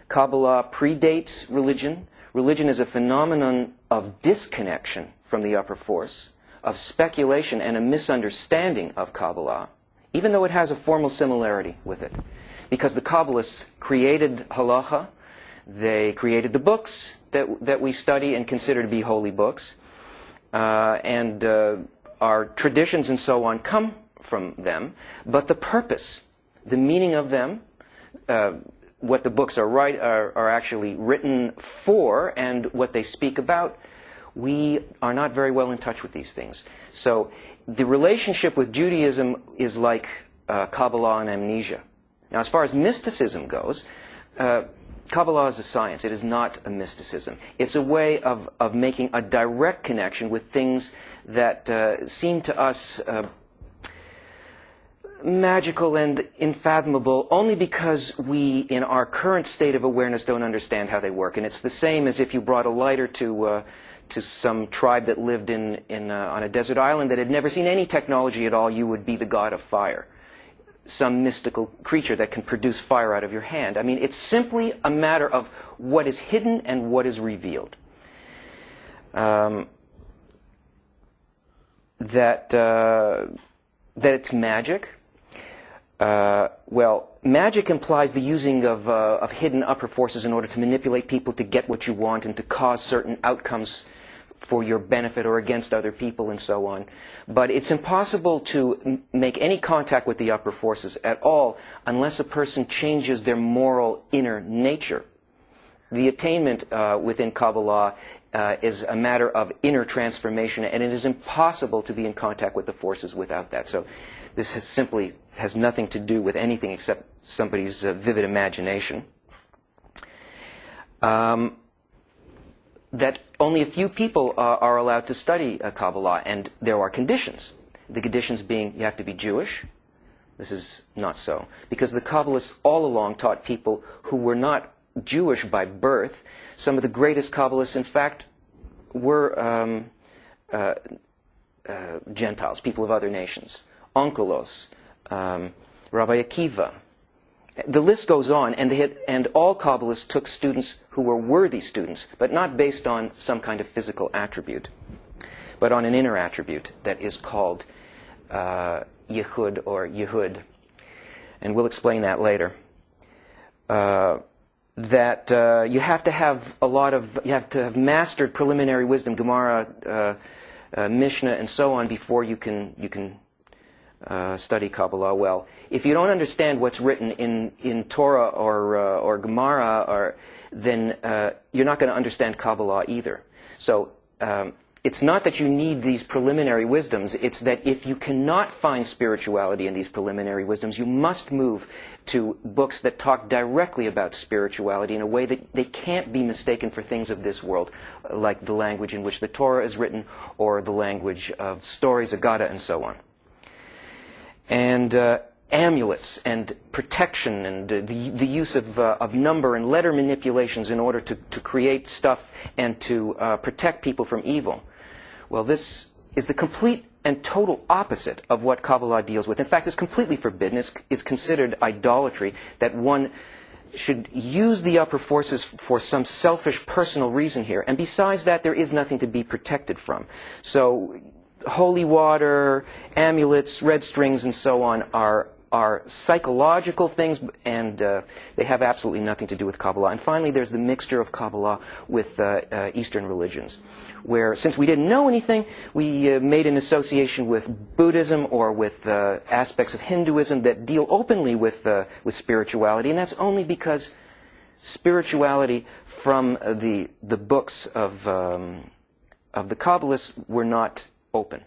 Kabbalah predates religion. Religion is a phenomenon of disconnection from the upper force, of speculation and a misunderstanding of Kabbalah, even though it has a formal similarity with it. Because the Kabbalists created halacha, they created the books that we study and consider to be holy books, and our traditions and so on come from them, but the purpose, the meaning of them, what the books are actually written for and what they speak about, we are not very well in touch with these things. So the relationship with Judaism is like Kabbalah and amnesia. Now, as far as mysticism goes, Kabbalah is a science. It is not a mysticism. It's a way of making a direct connection with things that seem to us magical and unfathomable only because we, in our current state of awareness, don't understand how they work. And it's the same as if you brought a lighter to some tribe that lived on a desert island that had never seen any technology at all. You would be the god of fire, some mystical creature that can produce fire out of your hand. I mean, it's simply a matter of what is hidden and what is revealed. That it's magic. Well, magic implies the using of hidden upper forces in order to manipulate people to get what you want and to cause certain outcomes for your benefit or against other people and so on. But it's impossible to make any contact with the upper forces at all unless a person changes their moral inner nature. The attainment within Kabbalah is a matter of inner transformation, and it is impossible to be in contact with the forces without that. So this simply has nothing to do with anything except somebody's vivid imagination. That only a few people are allowed to study Kabbalah, and there are conditions. The conditions being you have to be Jewish. This is not so, because the Kabbalists all along taught people who were not Jewish by birth. Some of the greatest Kabbalists, in fact, were Gentiles, people of other nations. Onkelos, Rabbi Akiva. The list goes on, and all Kabbalists took students who were worthy students, but not based on some kind of physical attribute, but on an inner attribute that is called Yehud or Yehud. And we'll explain that later. That you have to have you have to have mastered preliminary wisdom, Gemara, Mishnah, and so on before you can study Kabbalah well. If you don't understand what's written in Torah or Gemara, then you're not going to understand Kabbalah either. So it's not that you need these preliminary wisdoms, it's that if you cannot find spirituality in these preliminary wisdoms, you must move to books that talk directly about spirituality in a way that they can't be mistaken for things of this world, like the language in which the Torah is written, or the language of stories, Agada, and so on. And amulets and protection and the use of number and letter manipulations in order to create stuff and to protect people from evil. Well, this is the complete and total opposite of what Kabbalah deals with. In fact, it's completely forbidden. It's considered idolatry that one should use the upper forces for some selfish personal reason here. And besides that, there is nothing to be protected from. So holy water, amulets, red strings, and so on are psychological things, and they have absolutely nothing to do with Kabbalah. And finally, there's the mixture of Kabbalah with Eastern religions, where since we didn't know anything, we made an association with Buddhism or with aspects of Hinduism that deal openly with spirituality, and that's only because spirituality from the books of the Kabbalists were not open.